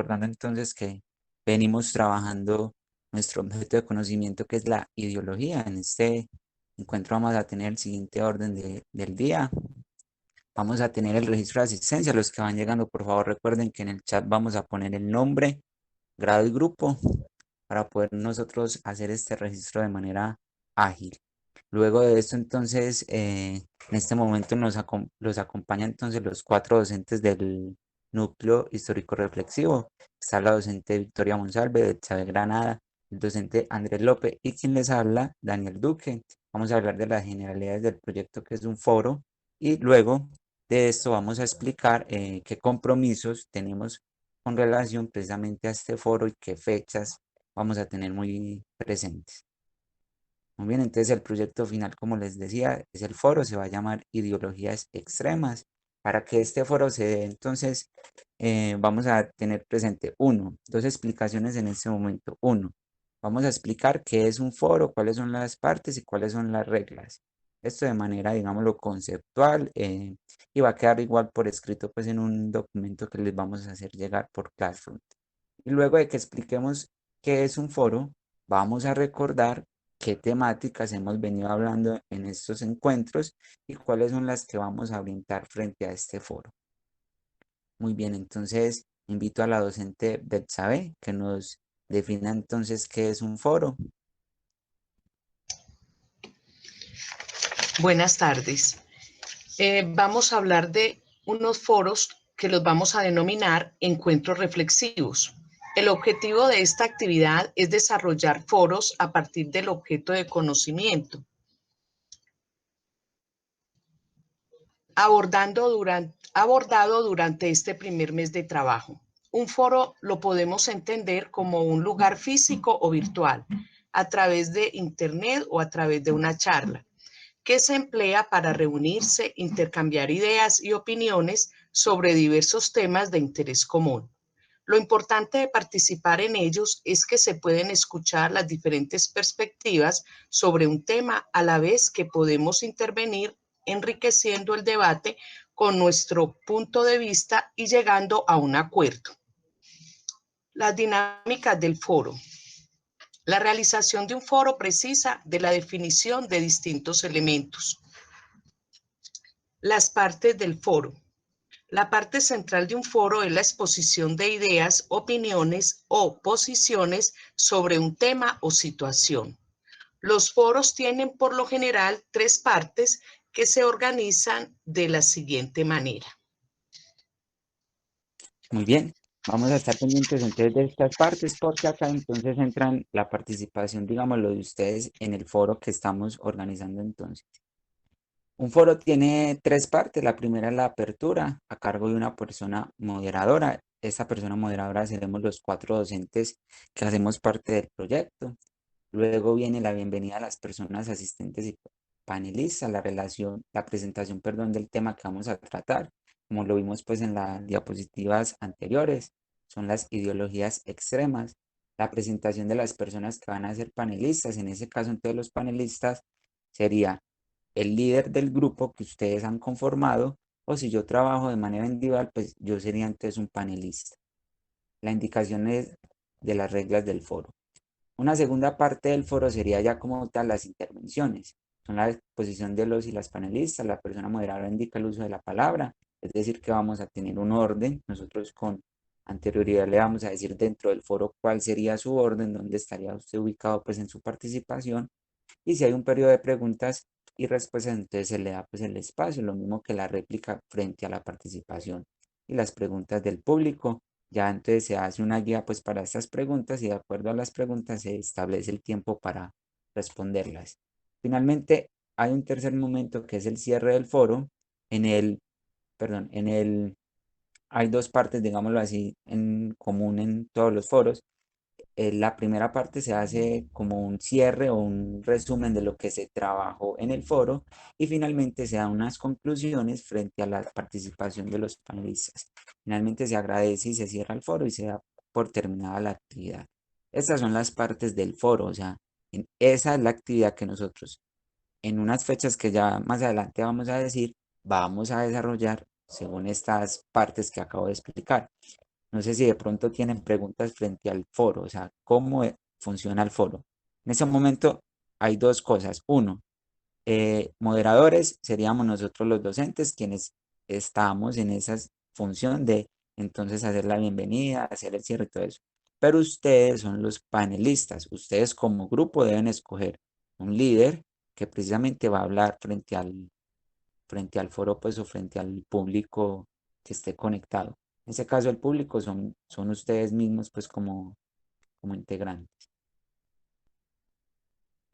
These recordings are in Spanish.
recordando entonces que venimos trabajando nuestro objeto de conocimiento que es la ideología. En este encuentro vamos a tener el siguiente orden del día. Vamos a tener el registro de asistencia. Los que van llegando, por favor, recuerden que en el chat vamos a poner el nombre, grado y grupo para poder nosotros hacer este registro de manera ágil. Luego de esto, entonces, en este momento los acompañan entonces los 4 docentes del núcleo histórico reflexivo. Está la docente Victoria Monsalve de Chávez Granada, el docente Andrés López y quien les habla, Daniel Duque. Vamos a hablar de las generalidades del proyecto que es un foro y luego de esto vamos a explicar qué compromisos tenemos con relación precisamente a este foro y qué fechas vamos a tener muy presentes. Muy bien, entonces el proyecto final, como les decía, es el foro, se va a llamar Ideologías Extremas. Para que este foro se dé, entonces, vamos a tener presente dos explicaciones en este momento. Uno, vamos a explicar qué es un foro, cuáles son las partes y cuáles son las reglas. Esto de manera, digámoslo, conceptual y va a quedar igual por escrito, pues, en un documento que les vamos a hacer llegar por Classroom. Y luego de que expliquemos qué es un foro, vamos a recordar qué temáticas hemos venido hablando en estos encuentros y cuáles son las que vamos a orientar frente a este foro. Muy bien, entonces invito a la docente Betsabe que nos defina entonces qué es un foro. Buenas tardes. Vamos a hablar de unos foros que los vamos a denominar encuentros reflexivos. El objetivo de esta actividad es desarrollar foros a partir del objeto de conocimiento, abordado durante este primer mes de trabajo. Un foro lo podemos entender como un lugar físico o virtual, a través de Internet o a través de una charla, que se emplea para reunirse, intercambiar ideas y opiniones sobre diversos temas de interés común. Lo importante de participar en ellos es que se pueden escuchar las diferentes perspectivas sobre un tema a la vez que podemos intervenir enriqueciendo el debate con nuestro punto de vista y llegando a un acuerdo. Las dinámicas del foro. La realización de un foro precisa de la definición de distintos elementos. Las partes del foro. La parte central de un foro es la exposición de ideas, opiniones o posiciones sobre un tema o situación. Los foros tienen por lo general 3 partes que se organizan de la siguiente manera. Muy bien, vamos a estar pendientes entonces de estas partes porque acá entonces entran la participación, digámoslo, de ustedes en el foro que estamos organizando entonces. Un foro tiene 3 partes. La primera es la apertura a cargo de una persona moderadora. Esta persona moderadora seremos los 4 docentes que hacemos parte del proyecto. Luego viene la bienvenida a las personas asistentes y panelistas, la presentación, perdón, del tema que vamos a tratar. Como lo vimos pues en las diapositivas anteriores, son las ideologías extremas. La presentación de las personas que van a ser panelistas, en ese caso entonces los panelistas sería el líder del grupo que ustedes han conformado, o si yo trabajo de manera individual, pues yo sería entonces un panelista. La indicación es de las reglas del foro. Una segunda parte del foro sería ya como tal las intervenciones. Son la exposición de los y las panelistas, la persona moderadora indica el uso de la palabra, es decir, que vamos a tener un orden. Nosotros con anterioridad le vamos a decir dentro del foro cuál sería su orden, dónde estaría usted ubicado pues en su participación. Y si hay un periodo de preguntas y respuestas, entonces se le da pues el espacio, lo mismo que la réplica frente a la participación y las preguntas del público. Ya entonces se hace una guía pues para estas preguntas y de acuerdo a las preguntas se establece el tiempo para responderlas. Finalmente, hay un tercer momento que es el cierre del foro. En el, perdón, hay 2 partes, digámoslo así, en común en todos los foros. La primera parte se hace como un cierre o un resumen de lo que se trabajó en el foro y finalmente se dan unas conclusiones frente a la participación de los panelistas. Finalmente se agradece y se cierra el foro y se da por terminada la actividad. Estas son las partes del foro, o sea, esa es la actividad que nosotros en unas fechas que ya más adelante vamos a decir, vamos a desarrollar según estas partes que acabo de explicar. No sé si de pronto tienen preguntas frente al foro, o sea, cómo funciona el foro. En ese momento hay dos cosas. Uno, moderadores seríamos nosotros los docentes quienes estamos en esa función de entonces hacer la bienvenida, hacer el cierre y todo eso. Pero ustedes son los panelistas. Ustedes como grupo deben escoger un líder que precisamente va a hablar frente al foro, pues, o frente al público que esté conectado. En ese caso, el público son ustedes mismos, pues, como integrantes.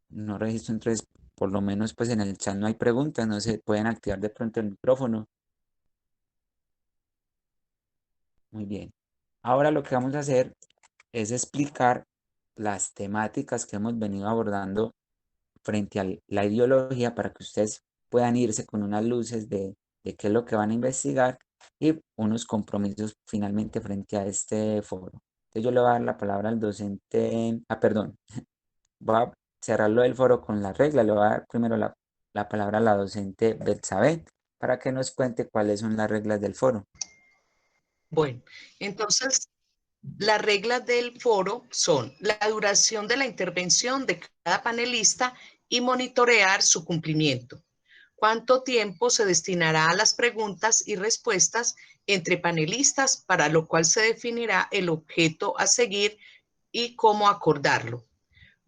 No registro, entonces, por lo menos, pues, en el chat no hay preguntas, no se pueden activar de pronto el micrófono. Muy bien. Ahora lo que vamos a hacer es explicar las temáticas que hemos venido abordando frente a la ideología para que ustedes puedan irse con unas luces de qué es lo que van a investigar y unos compromisos finalmente frente a este foro. Entonces yo le voy a dar la palabra al docente, perdón, voy a cerrarlo del foro con la regla, le voy a dar primero la palabra a la docente Betsabe para que nos cuente cuáles son las reglas del foro. Bueno, entonces las reglas del foro son la duración de la intervención de cada panelista y monitorear su cumplimiento. ¿Cuánto tiempo se destinará a las preguntas y respuestas entre panelistas, para lo cual se definirá el objeto a seguir y cómo acordarlo?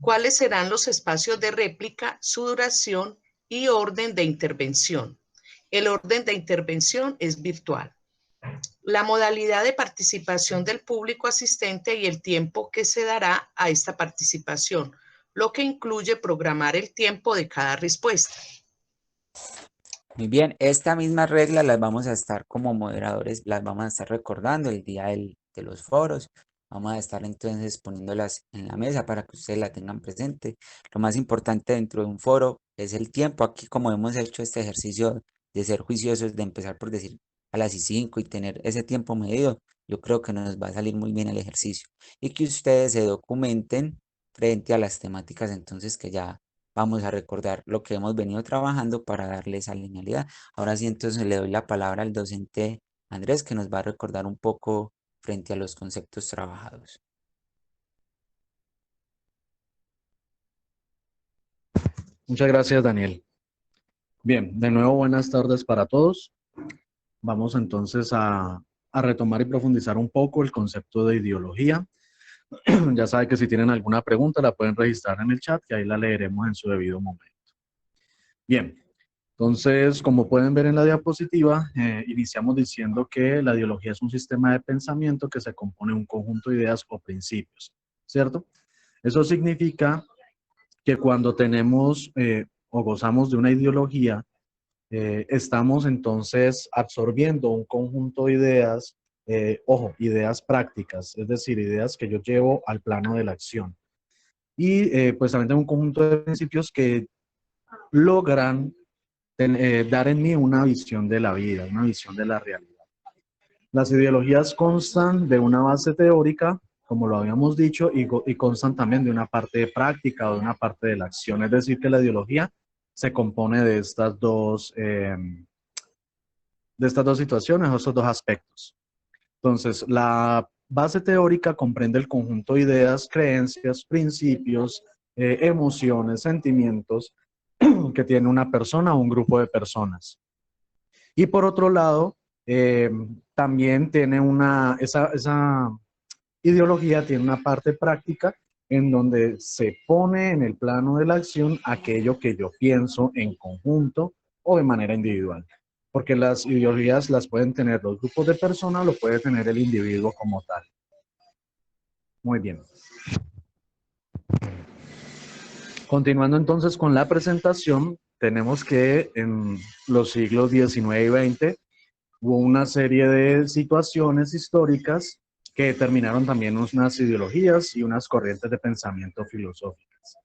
¿Cuáles serán los espacios de réplica, su duración y orden de intervención? El orden de intervención es virtual. La modalidad de participación del público asistente y el tiempo que se dará a esta participación, lo que incluye programar el tiempo de cada respuesta. Muy bien, esta misma regla las vamos a estar como moderadores, las vamos a estar recordando el día de los foros. Vamos a estar entonces poniéndolas en la mesa para que ustedes la tengan presente. Lo más importante dentro de un foro es el tiempo. Aquí como hemos hecho este ejercicio de ser juiciosos, de empezar por decir a las y 5 y tener ese tiempo medido, yo creo que nos va a salir muy bien el ejercicio. Y que ustedes se documenten frente a las temáticas entonces que ya vamos a recordar lo que hemos venido trabajando para darle esa linealidad. Ahora sí, entonces le doy la palabra al docente Andrés, que nos va a recordar un poco frente a los conceptos trabajados. Muchas gracias, Daniel. Bien, de nuevo buenas tardes para todos. Vamos entonces a retomar y profundizar un poco el concepto de ideología. Ya saben que si tienen alguna pregunta la pueden registrar en el chat, que ahí la leeremos en su debido momento. Bien, entonces, como pueden ver en la diapositiva, iniciamos diciendo que la ideología es un sistema de pensamiento que se compone de un conjunto de ideas o principios, ¿cierto? Eso significa que cuando tenemos o gozamos de una ideología, estamos entonces absorbiendo un conjunto de ideas, ojo, ideas prácticas, es decir, ideas que yo llevo al plano de la acción. Y pues también tengo un conjunto de principios que logran dar en mí una visión de la vida, una visión de la realidad. Las ideologías constan de una base teórica, como lo habíamos dicho, y constan también de una parte práctica o de una parte de la acción. Es decir, que la ideología se compone de estas dos situaciones, o estos dos aspectos. Entonces, la base teórica comprende el conjunto de ideas, creencias, principios, emociones, sentimientos que tiene una persona o un grupo de personas. Y por otro lado, también tiene esa ideología tiene una parte práctica en donde se pone en el plano de la acción aquello que yo pienso en conjunto o de manera individual. Porque las ideologías las pueden tener los grupos de personas, lo puede tener el individuo como tal. Muy bien. Continuando entonces con la presentación, tenemos que en los siglos XIX y XX hubo una serie de situaciones históricas que determinaron también unas ideologías y unas corrientes de pensamiento filosóficas.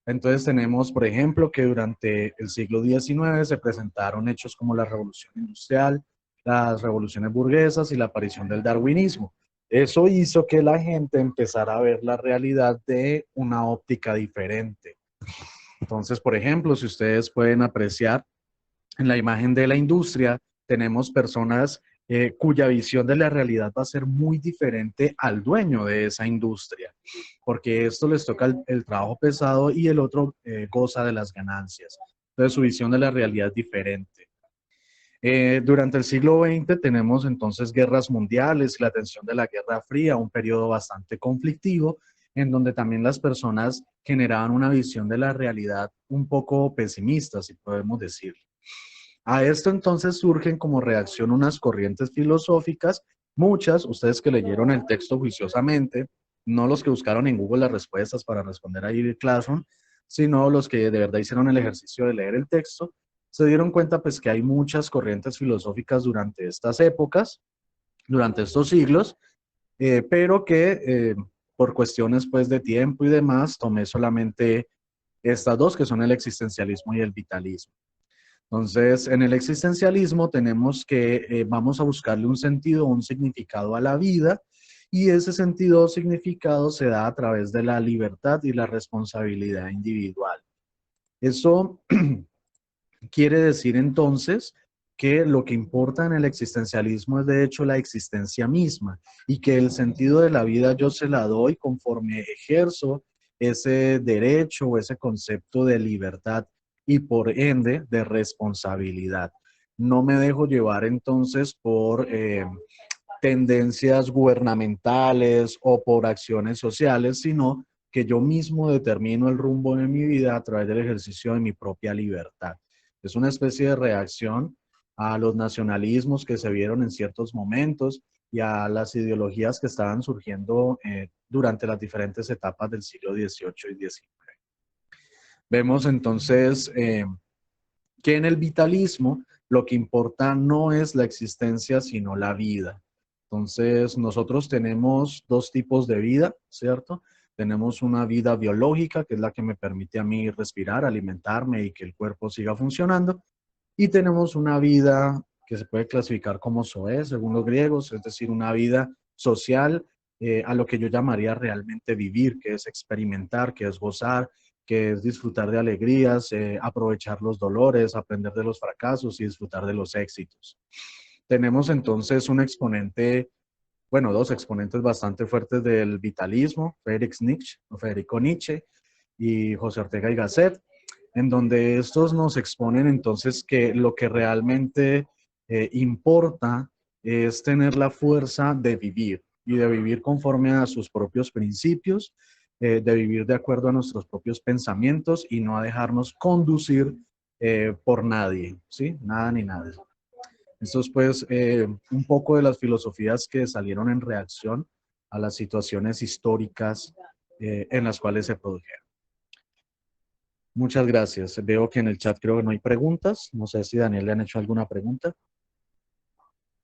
Entonces tenemos, por ejemplo, que durante el siglo XIX se presentaron hechos como la Revolución Industrial, las revoluciones burguesas y la aparición del darwinismo. Eso hizo que la gente empezara a ver la realidad de una óptica diferente. Entonces, por ejemplo, si ustedes pueden apreciar en la imagen de la industria, tenemos personas cuya visión de la realidad va a ser muy diferente al dueño de esa industria, porque esto les toca el trabajo pesado y el otro goza de las ganancias. Entonces su visión de la realidad es diferente. Durante el siglo XX tenemos entonces guerras mundiales, la tensión de la Guerra Fría, un periodo bastante conflictivo, en donde también las personas generaban una visión de la realidad un poco pesimista, si podemos decir. A esto entonces surgen como reacción unas corrientes filosóficas, muchas, ustedes que leyeron el texto juiciosamente, no los que buscaron en Google las respuestas para responder ahí el Classroom, sino los que de verdad hicieron el ejercicio de leer el texto, se dieron cuenta pues que hay muchas corrientes filosóficas durante estas épocas, durante estos siglos, pero que por cuestiones pues de tiempo y demás, tomé solamente estas dos que son el existencialismo y el vitalismo. Entonces, en el existencialismo tenemos que vamos a buscarle un sentido, un significado a la vida, y ese sentido o significado se da a través de la libertad y la responsabilidad individual. Eso quiere decir entonces que lo que importa en el existencialismo es de hecho la existencia misma y que el sentido de la vida yo se la doy conforme ejerzo ese derecho o ese concepto de libertad y por ende de responsabilidad. No me dejo llevar entonces por tendencias gubernamentales o por acciones sociales, sino que yo mismo determino el rumbo de mi vida a través del ejercicio de mi propia libertad. Es una especie de reacción a los nacionalismos que se vieron en ciertos momentos y a las ideologías que estaban surgiendo durante las diferentes etapas del siglo XVIII y XIX. Vemos entonces que en el vitalismo lo que importa no es la existencia, sino la vida. Entonces, nosotros tenemos dos tipos de vida, ¿cierto? Tenemos una vida biológica, que es la que me permite a mí respirar, alimentarme y que el cuerpo siga funcionando. Y tenemos una vida que se puede clasificar como zoe, según los griegos, es decir, una vida social, a lo que yo llamaría realmente vivir, que es experimentar, que es gozar, que es disfrutar de alegrías, aprovechar los dolores, aprender de los fracasos y disfrutar de los éxitos. Tenemos entonces un exponente, bueno, dos exponentes bastante fuertes del vitalismo, Federico Nietzsche y José Ortega y Gasset, en donde estos nos exponen entonces que lo que realmente importa es tener la fuerza de vivir y de vivir conforme a sus propios principios, de vivir de acuerdo a nuestros propios pensamientos y no a dejarnos conducir por nadie, ¿sí? Nada ni nadie. Esto es pues un poco de las filosofías que salieron en reacción a las situaciones históricas en las cuales se produjeron. Muchas gracias. Veo que en el chat creo que no hay preguntas. No sé si Daniel le han hecho alguna pregunta.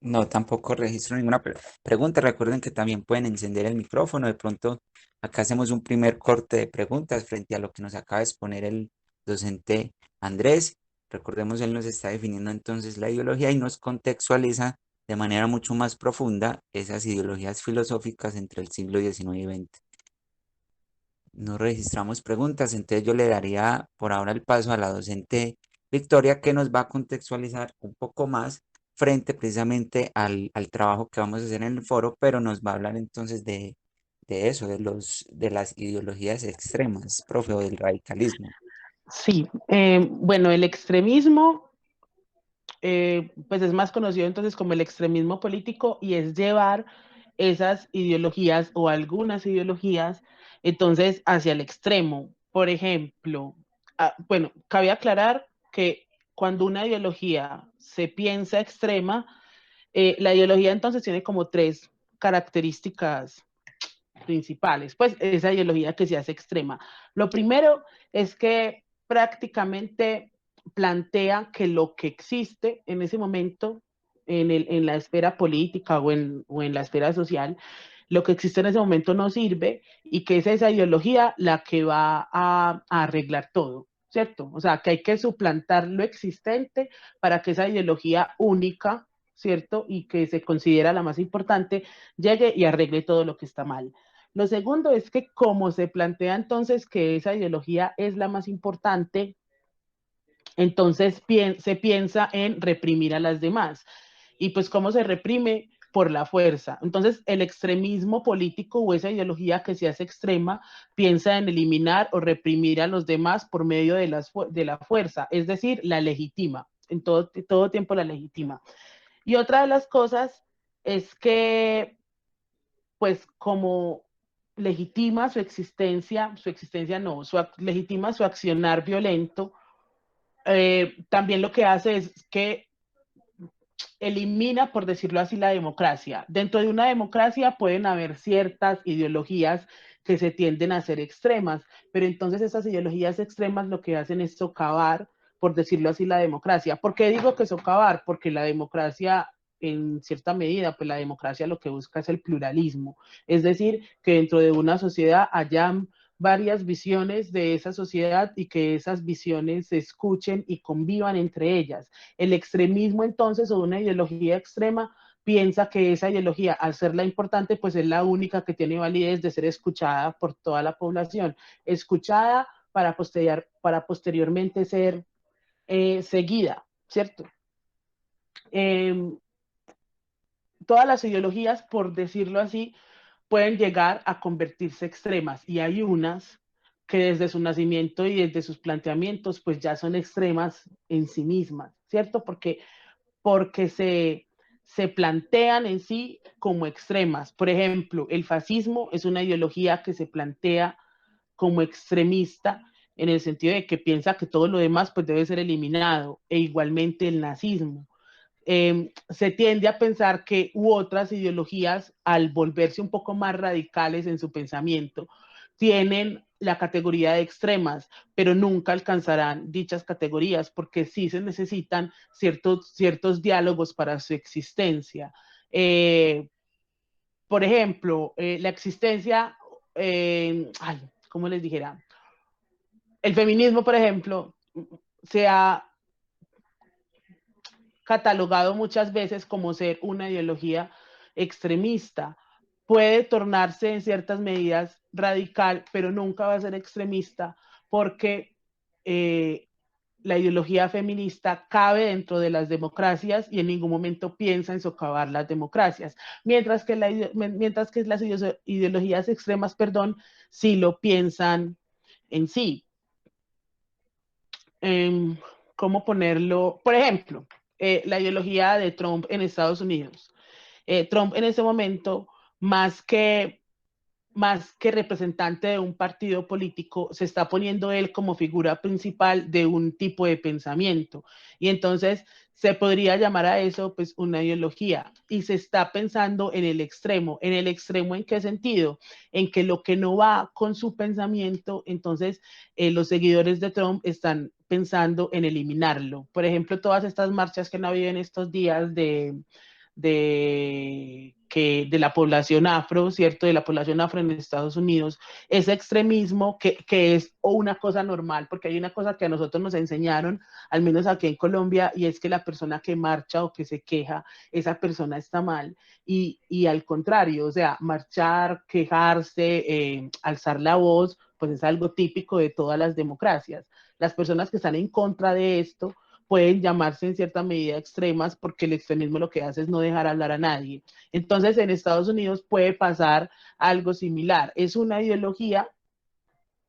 No, tampoco registro ninguna pregunta. Recuerden que también pueden encender el micrófono. De pronto, acá hacemos un primer corte de preguntas frente a lo que nos acaba de exponer el docente Andrés. Recordemos, él nos está definiendo entonces la ideología y nos contextualiza de manera mucho más profunda esas ideologías filosóficas entre el siglo XIX y XX. No registramos preguntas, entonces yo le daría por ahora el paso a la docente Victoria, que nos va a contextualizar un poco más frente precisamente al trabajo que vamos a hacer en el foro, pero nos va a hablar entonces de eso, de las ideologías extremas, profe, o del radicalismo. Sí, bueno, el extremismo, pues es más conocido entonces como el extremismo político y es llevar esas ideologías o algunas ideologías entonces hacia el extremo. Por ejemplo, bueno, cabe aclarar que cuando una ideología se piensa extrema, la ideología entonces tiene como tres características principales, pues esa ideología que se hace extrema. Lo primero es que prácticamente plantea que lo que existe en ese momento en la esfera política o en la esfera social, lo que existe en ese momento no sirve y que es esa ideología la que va a arreglar todo, ¿cierto? O sea, que hay que suplantar lo existente para que esa ideología única, ¿cierto? Y que se considera la más importante, llegue y arregle todo lo que está mal. Lo segundo es que como se plantea entonces que esa ideología es la más importante, entonces se piensa en reprimir a las demás. Y pues ¿cómo se reprime? Por la fuerza. Entonces, el extremismo político o esa ideología que se hace extrema piensa en eliminar o reprimir a los demás por medio de la fuerza, es decir, la legitima, en todo tiempo la legitima. Y otra de las cosas es que, pues, como legitima su existencia no, legitima su accionar violento, también lo que hace es que elimina, por decirlo así, la democracia. Dentro de una democracia pueden haber ciertas ideologías que se tienden a ser extremas, pero entonces esas ideologías extremas lo que hacen es socavar, por decirlo así, la democracia. ¿Por qué digo que socavar? Porque la democracia, en cierta medida, pues la democracia lo que busca es el pluralismo, es decir, que dentro de una sociedad haya varias visiones de esa sociedad y que esas visiones se escuchen y convivan entre ellas. El extremismo entonces o una ideología extrema piensa que esa ideología, al ser la importante, pues es la única que tiene validez de ser escuchada por toda la población, escuchada para posteriormente ser seguida, ¿cierto? Todas las ideologías, por decirlo así, pueden llegar a convertirse extremas y hay unas que desde su nacimiento y desde sus planteamientos pues ya son extremas en sí mismas, ¿cierto? Porque se plantean en sí como extremas. Por ejemplo, el fascismo es una ideología que se plantea como extremista en el sentido de que piensa que todo lo demás pues debe ser eliminado, e igualmente el nazismo. Se tiende a pensar que otras ideologías, al volverse un poco más radicales en su pensamiento, tienen la categoría de extremas, pero nunca alcanzarán dichas categorías porque sí se necesitan ciertos diálogos para su existencia. Eh, por ejemplo, la existencia, ¿cómo les dijera? El feminismo, por ejemplo, se ha catalogado muchas veces como ser una ideología extremista. Puede tornarse en ciertas medidas radical, pero nunca va a ser extremista porque la ideología feminista cabe dentro de las democracias y en ningún momento piensa en socavar las democracias, mientras que las ideologías extremas, perdón, sí lo piensan en sí. ¿Cómo ponerlo? Por ejemplo, la ideología de Trump en Estados Unidos. Trump en ese momento, más que representante de un partido político, se está poniendo él como figura principal de un tipo de pensamiento. Y entonces se podría llamar a eso pues una ideología. Y se está pensando en el extremo. ¿En el extremo en qué sentido? En que lo que no va con su pensamiento, entonces los seguidores de Trump están pensando en eliminarlo. Por ejemplo, todas estas marchas que han habido en estos días de la población afro, ¿cierto? De la población afro en Estados Unidos, ese extremismo que es una cosa normal, porque hay una cosa que a nosotros nos enseñaron, al menos aquí en Colombia, y es que la persona que marcha o que se queja, esa persona está mal, y al contrario, o sea, marchar, quejarse, alzar la voz, pues es algo típico de todas las democracias. Las personas que están en contra de esto pueden llamarse en cierta medida extremas porque el extremismo lo que hace es no dejar hablar a nadie. Entonces, en Estados Unidos puede pasar algo similar. Es una ideología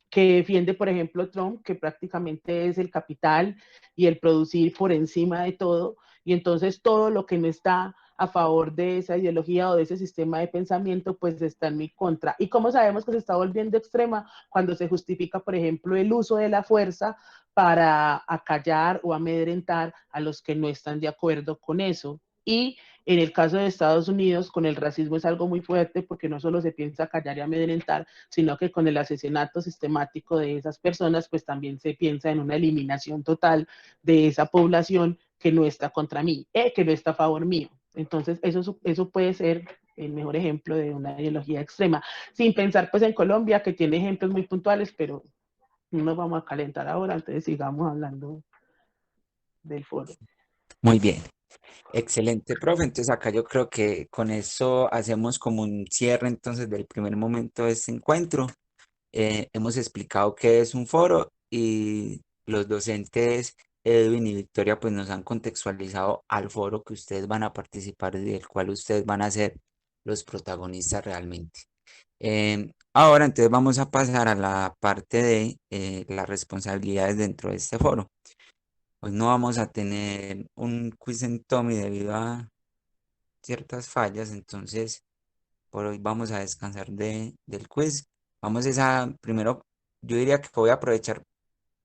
que defiende, por ejemplo, Trump, que prácticamente es el capital y el producir por encima de todo, y entonces todo lo que no está a favor de esa ideología o de ese sistema de pensamiento, pues está en mi contra. ¿Y cómo sabemos que se está volviendo extrema? Cuando se justifica, por ejemplo, el uso de la fuerza para acallar o amedrentar a los que no están de acuerdo con eso. Y en el caso de Estados Unidos, con el racismo es algo muy fuerte porque no solo se piensa callar y amedrentar, sino que con el asesinato sistemático de esas personas, pues también se piensa en una eliminación total de esa población que no está contra mí, que no está a favor mío. Entonces, eso puede ser el mejor ejemplo de una ideología extrema, sin pensar pues en Colombia, que tiene ejemplos muy puntuales, pero no nos vamos a calentar ahora, entonces sigamos hablando del foro. Muy bien, excelente, profe. Entonces acá yo creo que con eso hacemos como un cierre entonces del primer momento de este encuentro. Hemos explicado qué es un foro y los docentes Edwin y Victoria pues nos han contextualizado al foro que ustedes van a participar y del cual ustedes van a ser los protagonistas realmente. Ahora entonces vamos a pasar a la parte de las responsabilidades dentro de este foro. Hoy no vamos a tener un quiz en Tommy debido a ciertas fallas, entonces por hoy vamos a descansar del quiz. Primero, yo diría que voy a aprovechar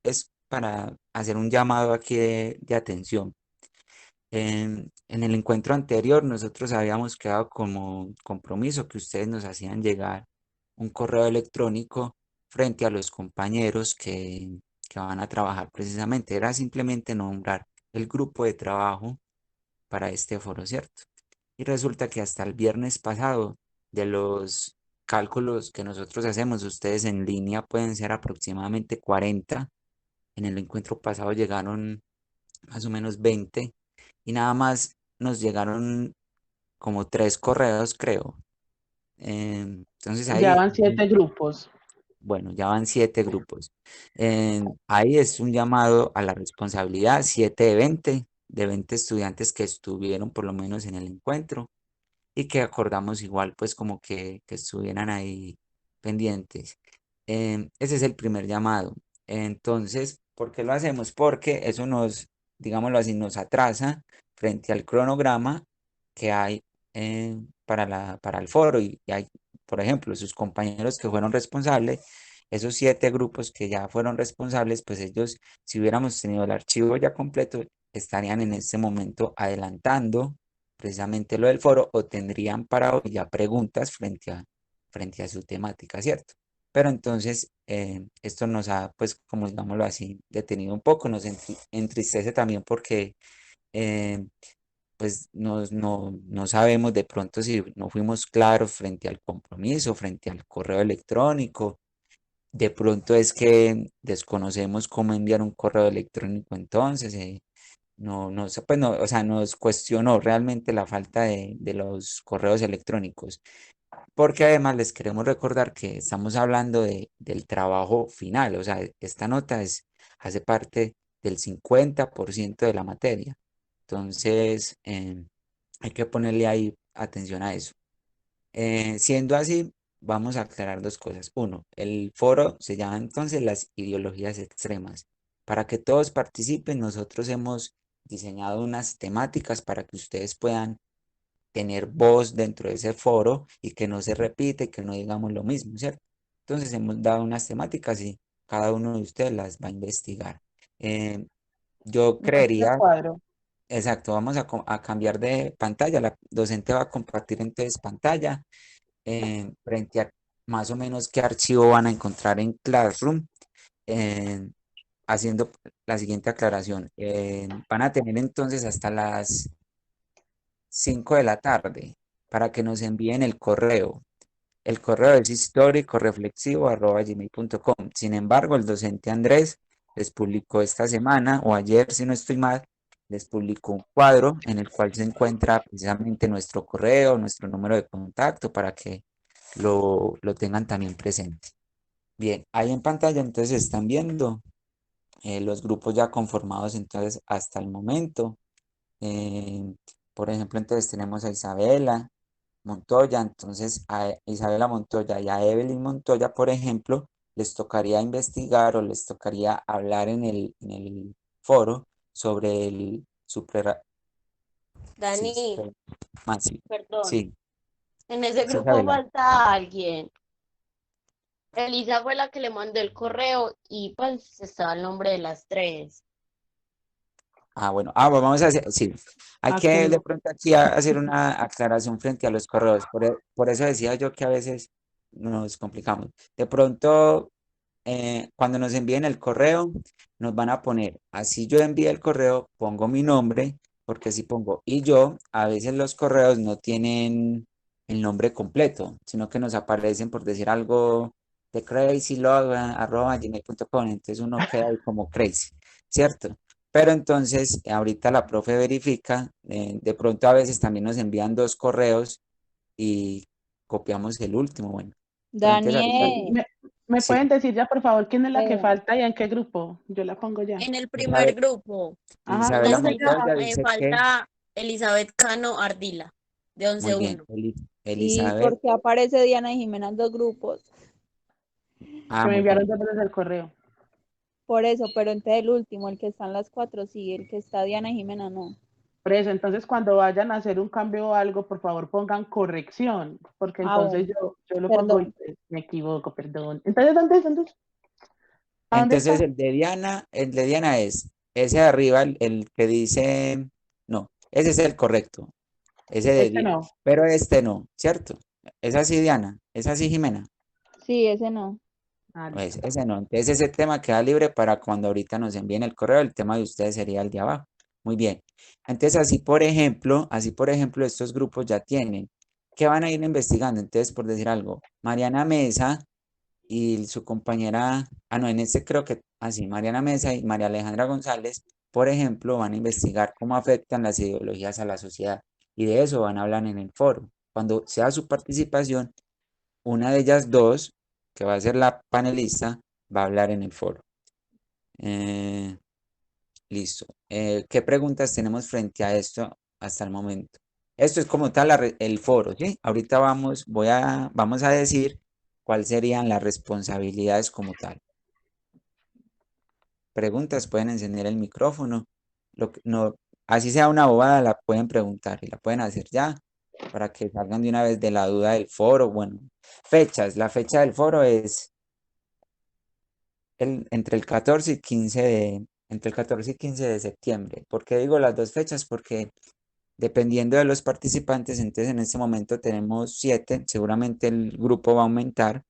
es para hacer un llamado aquí de atención. En el encuentro anterior nosotros habíamos quedado como compromiso que ustedes nos hacían llegar un correo electrónico frente a los compañeros que van a trabajar precisamente. Era simplemente nombrar el grupo de trabajo para este foro, ¿cierto? Y resulta que hasta el viernes pasado, de los cálculos que nosotros hacemos, ustedes en línea pueden ser aproximadamente 40. En el encuentro pasado llegaron más o menos 20 y nada más nos llegaron como 3 correos, creo. Entonces Ya ahí, van 7 grupos. bueno, ya van 7 grupos. Ahí es un llamado a la responsabilidad, 7 de 20 estudiantes que estuvieron por lo menos en el encuentro y que acordamos igual pues como que estuvieran ahí pendientes. Ese es el primer llamado. Entonces, ¿por qué lo hacemos? Porque eso nos, digámoslo así, nos atrasa frente al cronograma que hay para el foro y hay, por ejemplo, sus compañeros que fueron responsables, esos 7 grupos que ya fueron responsables, pues ellos, si hubiéramos tenido el archivo ya completo, estarían en este momento adelantando precisamente lo del foro o tendrían para hoy ya preguntas frente a su temática, ¿cierto? Pero entonces esto nos ha, pues, como digámoslo así, detenido un poco, nos entristece también porque eh, pues no sabemos de pronto si no fuimos claros frente al compromiso, frente al correo electrónico. De pronto es que desconocemos cómo enviar un correo electrónico entonces. No, pues no, o sea, nos cuestionó realmente la falta de los correos electrónicos, porque además les queremos recordar que estamos hablando del trabajo final, o sea, esta nota hace parte del 50% de la materia, entonces hay que ponerle ahí atención a eso. Siendo así, vamos a aclarar 2 cosas. Uno, el foro se llama entonces las ideologías extremas. Para que todos participen, nosotros hemos diseñado unas temáticas para que ustedes puedan tener voz dentro de ese foro y que no se repite, que no digamos lo mismo, ¿cierto? Entonces hemos dado unas temáticas y cada uno de ustedes las va a investigar. Eh, yo Muestra creería, cuadro. exacto, vamos a cambiar de pantalla. La docente va a compartir entonces pantalla frente a más o menos qué archivo van a encontrar en Classroom, eh, haciendo la siguiente aclaración. Van a tener entonces hasta las 5 de la tarde para que nos envíen el correo. El correo es histórico-reflexivo@gmail.com. Sin embargo, el docente Andrés les publicó esta semana o ayer, si no estoy mal, les publicó un cuadro en el cual se encuentra precisamente nuestro correo, nuestro número de contacto para que lo tengan también presente. Bien, ahí en pantalla entonces están viendo los grupos ya conformados entonces hasta el momento. Eh, por ejemplo, entonces tenemos a Isabela Montoya, entonces a Isabela Montoya y a Evelyn Montoya, por ejemplo, les tocaría investigar o les tocaría hablar en el foro sobre el sí, Dani, sí, perdón, sí, en ese sí, grupo Isabela. falta alguien. Elisa fue la que le mandó el correo y pues estaba el nombre de las tres. Bueno, vamos a hacer, sí, hay Aquí que de no. pronto aquí hacer una aclaración frente a los correos, por eso decía yo que a veces nos complicamos. De pronto, cuando nos envíen el correo, nos van a poner, así yo envíe el correo, pongo mi nombre, porque si pongo y yo, a veces los correos no tienen el nombre completo, sino que nos aparecen por decir algo de crazylog@gmail.com, entonces uno queda ahí como crazy, ¿cierto? Pero entonces, ahorita la profe verifica, de pronto a veces también nos envían 2 correos y copiamos el último, bueno. Pero entonces ahorita, Daniel, ¿Me Sí, pueden decir ya, por favor, quién es la que Eh, falta y en qué grupo? Yo la pongo ya. en el primer Isabel, grupo Ajá, Isabela ¿cómo está se llama? Montoya dice que, falta Elizabeth Cano Ardila, de muy bien, 11-1. ¿Y Elizabeth, por qué aparece Diana y Jimena en dos grupos? Que me muy enviaron bien. dos veces el correo. Por eso, pero entonces el último, el que están las cuatro, sí, el que está Diana y Jimena, no. Por eso, entonces cuando vayan a hacer un cambio o algo, por favor pongan corrección, porque Ah, entonces bueno, yo lo pongo y perdón. pues, me equivoco, perdón. Entonces, ¿dónde es? ¿A dónde Entonces está? el de Diana es ese de arriba, el que dice, no, ese es el correcto, ese de, Este no. pero este no, ¿cierto? Es así Diana, es así Jimena, Sí, ese no. Ah, pues listo. ese no. Entonces ese tema queda libre para cuando ahorita nos envíen el correo, el tema de ustedes sería el de abajo. Muy bien. Entonces así por ejemplo, estos grupos ya tienen, que van a ir investigando. Entonces, por decir algo, Mariana Mesa y su compañera, no, en este creo que así, Mariana Mesa y María Alejandra González, por ejemplo, van a investigar cómo afectan las ideologías a la sociedad y de eso van a hablar en el foro. Cuando sea su participación, una de ellas dos, que va a ser la panelista, va a hablar en el foro. Eh, listo. ¿Qué preguntas tenemos frente a esto hasta el momento? Esto es como tal el foro, ¿sí? Ahorita vamos a decir cuáles serían las responsabilidades como tal. Preguntas, pueden encender el micrófono. No, así sea una bobada, la pueden preguntar y la pueden hacer ya para que salgan de una vez de la duda del foro. Bueno, fechas. La fecha del foro es entre el 14 y 15 entre el 14 y 15 de septiembre. ¿Por qué digo las dos fechas? Porque dependiendo de los participantes, entonces en este momento tenemos 7, seguramente el grupo va a aumentar.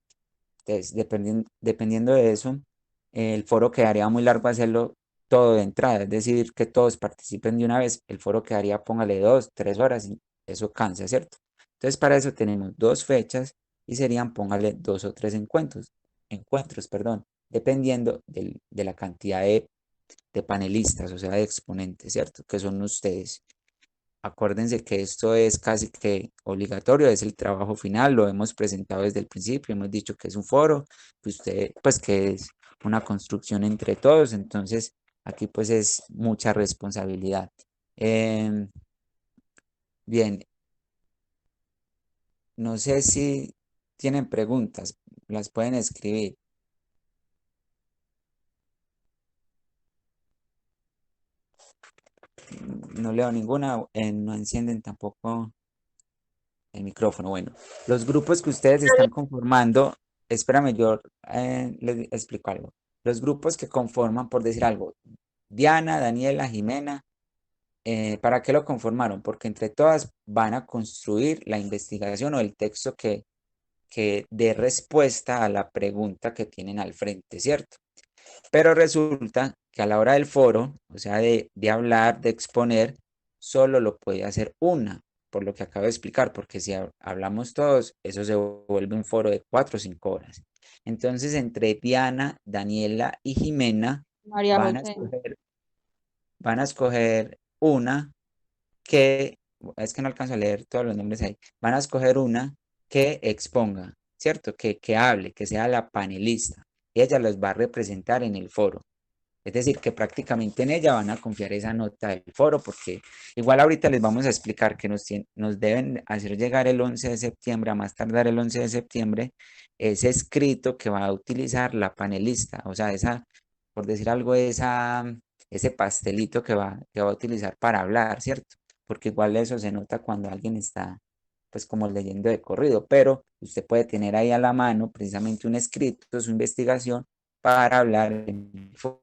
Entonces, dependiendo de eso, el foro quedaría muy largo hacerlo todo de entrada, es decir, que todos participen de una vez. El foro quedaría, póngale 2, 3 horas y eso cansa, ¿cierto? Entonces, para eso tenemos dos fechas y serían, póngale 2 o 3 encuentros, perdón, dependiendo de la cantidad de panelistas, o sea, de exponentes, ¿cierto? Que son ustedes. Acuérdense que esto es casi que obligatorio, es el trabajo final, lo hemos presentado desde el principio, hemos dicho que es un foro, que usted, pues que es una construcción entre todos, entonces aquí pues es mucha responsabilidad. Em, bien, no sé si tienen preguntas, las pueden escribir. No leo ninguna, no encienden tampoco el micrófono. Bueno, los grupos que ustedes están conformando, espérame, yo les explico algo. Los grupos que conforman, por decir algo, Diana, Daniela, Jimena, ¿para qué lo conformaron? Porque entre todas van a construir la investigación o el texto que dé respuesta a la pregunta que tienen al frente, ¿cierto? Pero resulta que a la hora del foro, o sea, de hablar, de exponer, solo lo puede hacer una, por lo que acabo de explicar, porque si hablamos todos, eso se vuelve un foro de 4 o 5 horas. Entonces, entre Diana, Daniela y Jimena María van a José. escoger, van a escoger una que, es que no alcanzo a leer todos los nombres ahí, van a escoger una que exponga, ¿cierto? Que hable, que sea la panelista. Y ella los va a representar en el foro. Es decir, que prácticamente en ella van a confiar esa nota del foro, porque igual ahorita les vamos a explicar que nos deben hacer llegar el 11 de septiembre, a más tardar el 11 de septiembre, ese escrito que va a utilizar la panelista, o sea, por decir algo, ese pastelito que va a utilizar para hablar, ¿cierto? Porque igual eso se nota cuando alguien está, pues como leyendo de corrido, pero usted puede tener ahí a la mano precisamente un escrito, su investigación para hablar en el foro.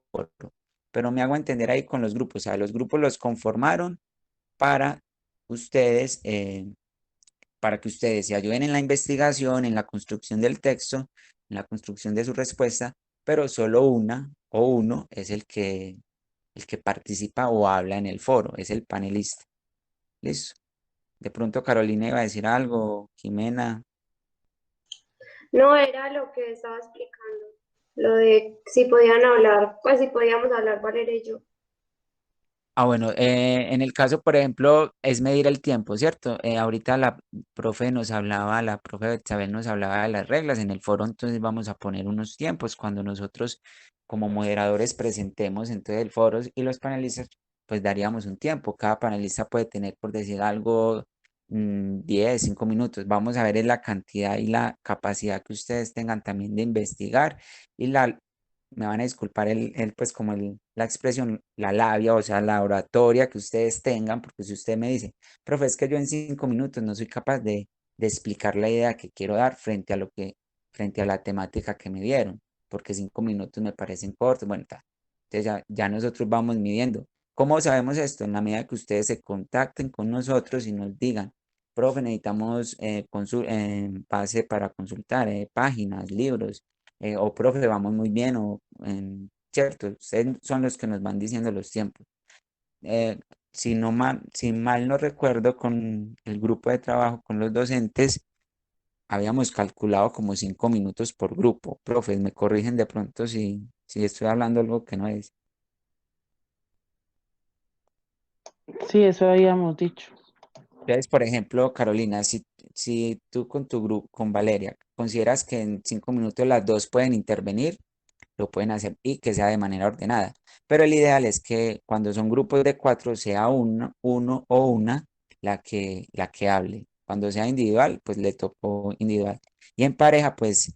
Pero me hago entender ahí con los grupos, o sea, los grupos los conformaron para ustedes, para que ustedes se ayuden en la investigación, en la construcción del texto, en la construcción de su respuesta, pero solo una o uno es el que participa o habla en el foro, es el panelista. Listo. De pronto Carolina iba a decir algo, Jimena. No era lo que estaba explicando, lo de si podían hablar, pues si podíamos hablar Valeria y yo. Bueno, en el caso, por ejemplo, es medir el tiempo, ¿cierto? Ahorita profe nos hablaba, la profe Isabel nos hablaba de las reglas en el foro, entonces vamos a poner unos tiempos cuando nosotros como moderadores presentemos entonces el foro y los panelistas, pues daríamos un tiempo. Cada panelista puede tener, por decir algo, 10, 5 minutos. Vamos a ver es la cantidad y la capacidad que ustedes tengan también de investigar y me van a disculpar pues como la expresión, la labia, o sea, la oratoria que ustedes tengan, porque si usted me dice, profe, es que yo en 5 minutos no soy capaz de explicar la idea que quiero dar frente a la temática que me dieron, porque 5 minutos me parecen cortos, bueno, entonces ya nosotros vamos midiendo. ¿Cómo sabemos esto? En la medida que ustedes se contacten con nosotros y nos digan, profe, necesitamos pase para consultar, páginas, libros, o profe, vamos muy bien, cierto, ustedes son los que nos van diciendo los tiempos. Si mal no recuerdo, con el grupo de trabajo, con los docentes, habíamos calculado como 5 minutos por grupo. Profes, me corrigen de pronto si estoy hablando algo que no es. Sí, eso habíamos dicho. Entonces, por ejemplo, Carolina, si tú con tu grupo, con Valeria, consideras que en 5 minutos las dos pueden intervenir, lo pueden hacer y que sea de manera ordenada. Pero el ideal es que cuando son grupos de 4 sea uno o una la que hable. Cuando sea individual, pues le tocó individual. Y en pareja, pues,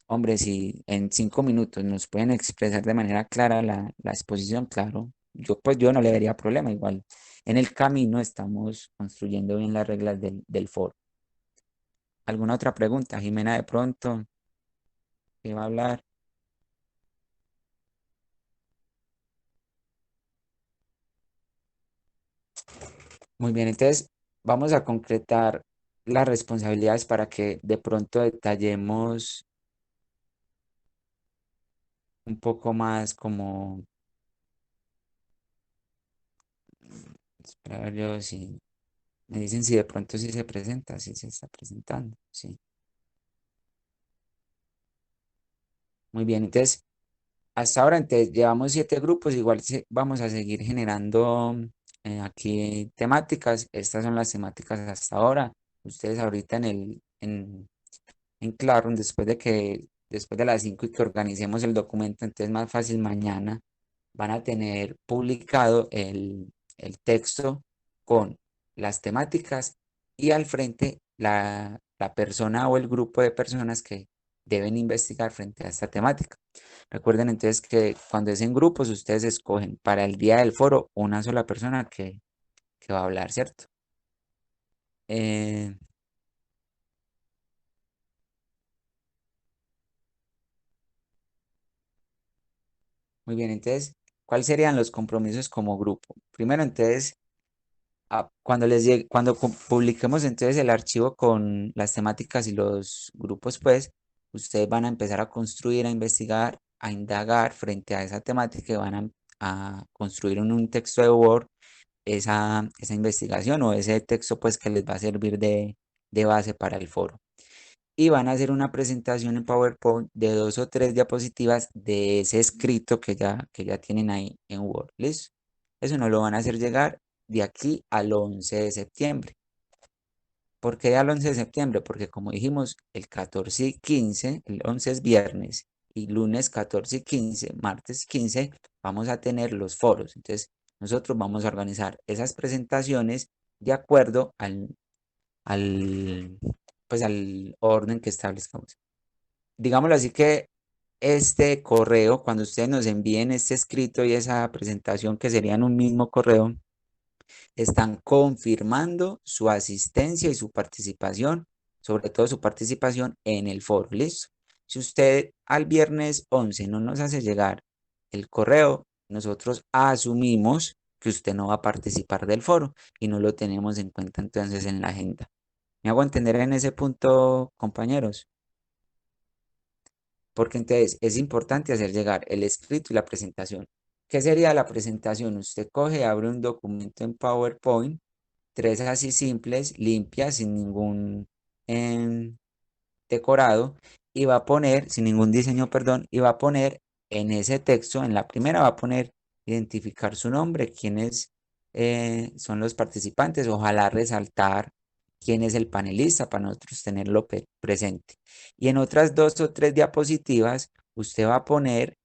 hombre, si en 5 minutos nos pueden expresar de manera clara la exposición, claro, yo no le vería problema. Igual en el camino estamos construyendo bien las reglas del foro. ¿Alguna otra pregunta, Jimena, de pronto? ¿Qué va a hablar? Muy bien, entonces vamos a concretar las responsabilidades para que de pronto detallemos un poco más como, espera a ver yo si me dicen si de pronto sí se presenta, si se está presentando, sí. Muy bien, entonces hasta ahora entonces llevamos 7 grupos, igual vamos a seguir generando aquí temáticas. Estas son las temáticas hasta ahora. Ustedes ahorita en Classroom, después de las 5 y que organicemos el documento, entonces más fácil mañana van a tener publicado el texto con las temáticas y al frente la persona o el grupo de personas que deben investigar frente a esta temática. Recuerden entonces que cuando es en grupos, ustedes escogen para el día del foro una sola persona que va a hablar, ¿cierto? Eh, Muy bien, entonces, ¿cuáles serían los compromisos como grupo? Primero, entonces, cuando publiquemos entonces el archivo con las temáticas y los grupos, pues, ustedes van a empezar a construir, a investigar, a indagar frente a esa temática y van a construir en un texto de Word esa investigación o ese texto, pues, que les va a servir de base para el foro y van a hacer una presentación en PowerPoint de 2 o 3 diapositivas de ese escrito que ya tienen ahí en Word. ¿Listo? Eso nos lo van a hacer llegar de aquí al 11 de septiembre. ¿Por qué al 11 de septiembre? Porque como dijimos, el 14 y 15, el 11 es viernes y lunes 14 y 15, martes 15, vamos a tener los foros. Entonces, nosotros vamos a organizar esas presentaciones de acuerdo al, pues al orden que establezcamos. Digámoslo así que este correo, cuando ustedes nos envíen este escrito y esa presentación que sería en un mismo correo, están confirmando su asistencia y su participación, sobre todo su participación en el foro. ¿Listo? Si usted al viernes 11 no nos hace llegar el correo, nosotros asumimos que usted no va a participar del foro y no lo tenemos en cuenta entonces en la agenda. ¿Me hago entender en ese punto, compañeros? Porque entonces es importante hacer llegar el escrito y la presentación. ¿Qué sería la presentación? Usted coge, abre un documento en PowerPoint, 3 así simples, limpias, sin ningún em, decorado, y va a poner, sin ningún diseño, perdón, y va a poner en ese texto, en la primera va a poner identificar su nombre, quiénes son los participantes, ojalá resaltar quién es el panelista para nosotros tenerlo presente. Y en otras 2 o 3 diapositivas, usted va a poner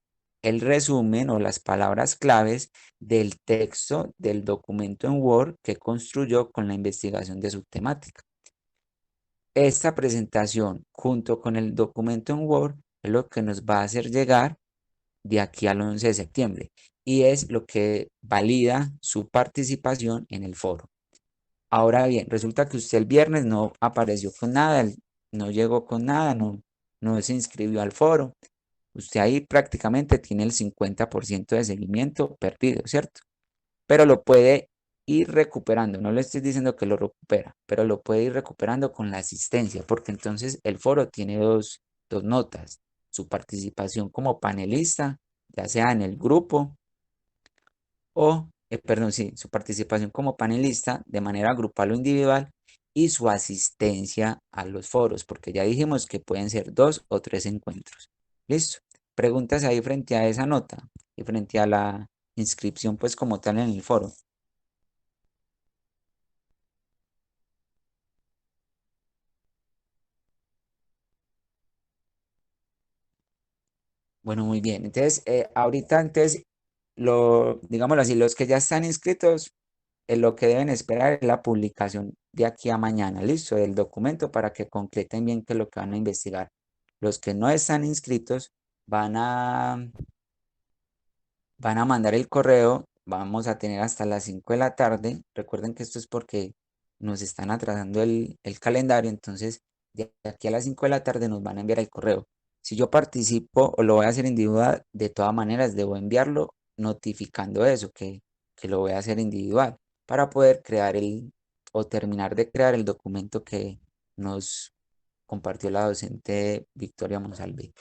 el resumen o las palabras claves del texto del documento en Word que construyó con la investigación de su temática. Esta presentación junto con el documento en Word es lo que nos va a hacer llegar de aquí al 11 de septiembre y es lo que valida su participación en el foro. Ahora bien, resulta que usted el viernes no apareció con nada, no llegó con nada, no se inscribió al foro. Usted ahí prácticamente tiene el 50% de seguimiento perdido, ¿cierto? Pero lo puede ir recuperando. No le estoy diciendo que lo recupera, pero lo puede ir recuperando con la asistencia, porque entonces el foro tiene dos notas. Su participación como panelista, ya sea en el grupo o, perdón, sí, su participación como panelista de manera grupal o individual y su asistencia a los foros, porque ya dijimos que pueden ser 2 o 3 encuentros. ¿Listo? Preguntas ahí frente a esa nota y frente a la inscripción pues como tal en el foro. Bueno, muy bien. Entonces, ahorita antes, digámoslo así, los que ya están inscritos, lo que deben esperar es la publicación de aquí a mañana, listo, del documento para que concreten bien qué es lo que van a investigar. Los que no están inscritos van a mandar el correo, vamos a tener hasta las 5 de la tarde. Recuerden que esto es porque nos están atrasando el calendario, entonces de aquí a las 5 de la tarde nos van a enviar el correo. Si yo participo o lo voy a hacer individual, de todas maneras debo enviarlo notificando eso, que lo voy a hacer individual, para poder crear o terminar de crear el documento que nos compartió la docente Victoria Monsalve.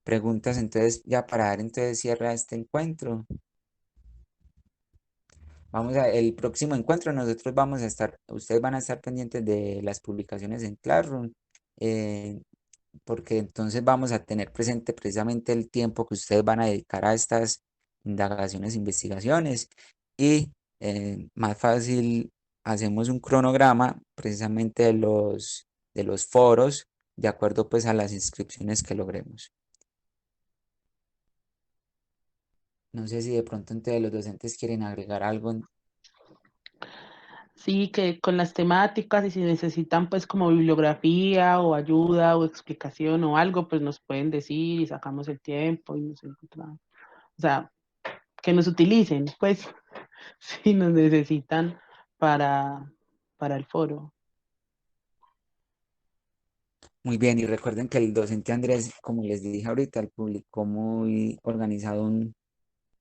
Preguntas entonces, ya para dar entonces cierre a este encuentro. El próximo encuentro nosotros vamos a estar, ustedes van a estar pendientes de las publicaciones en Classroom, porque entonces vamos a tener presente precisamente el tiempo que ustedes van a dedicar a estas indagaciones, investigaciones y más fácil hacemos un cronograma precisamente de los foros de acuerdo pues a las inscripciones que logremos. No sé si de pronto entre los docentes quieren agregar algo. Sí, que con las temáticas y si necesitan pues como bibliografía o ayuda o explicación o algo, pues nos pueden decir y sacamos el tiempo y nos encontramos. O sea, que nos utilicen, pues, si nos necesitan para el foro. Muy bien, y recuerden que el docente Andrés, como les dije ahorita, él publicó muy organizado un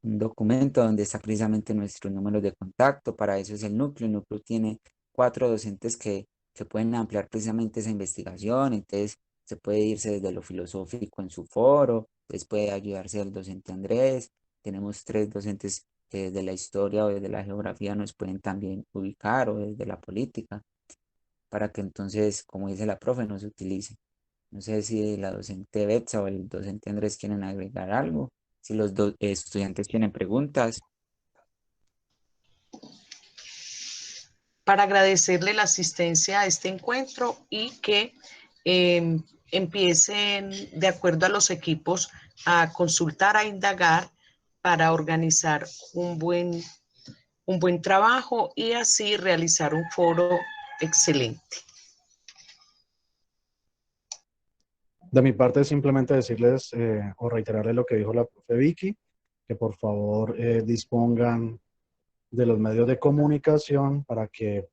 documento donde está precisamente nuestros números de contacto. Para eso es el núcleo. El núcleo tiene 4 docentes que pueden ampliar precisamente esa investigación. Entonces, se puede irse desde lo filosófico en su foro, después puede ayudarse el docente Andrés. Tenemos 3 docentes que desde la historia o desde la geografía nos pueden también ubicar o desde la política, para que entonces, como dice la profe, no se utilice. No sé si la docente Betsa o el docente Andrés quieren agregar algo. Si los estudiantes tienen preguntas. Para agradecerle la asistencia a este encuentro y que empiecen, de acuerdo a los equipos, a consultar, a indagar para organizar un buen trabajo y así realizar un foro excelente. De mi parte, simplemente decirles o reiterarles lo que dijo la profe Vicky, que por favor dispongan de los medios de comunicación para que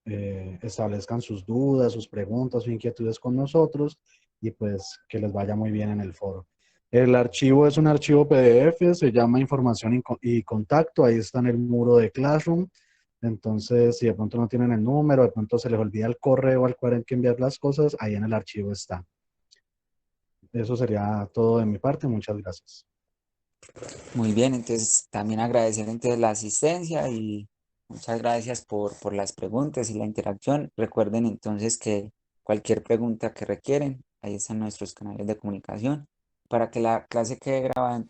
establezcan sus dudas, sus preguntas, sus inquietudes con nosotros y pues que les vaya muy bien en el foro. El archivo es un archivo PDF, se llama Información y Contacto, ahí está en el muro de Classroom. Entonces, si de pronto no tienen el número, de pronto se les olvida el correo al cual hay que enviar las cosas, ahí en el archivo está. Eso sería todo de mi parte. Muchas gracias. Muy bien, entonces también agradecer entonces la asistencia y muchas gracias por las preguntas y la interacción. Recuerden entonces que cualquier pregunta que requieren, ahí están nuestros canales de comunicación para que la clase quede grabada en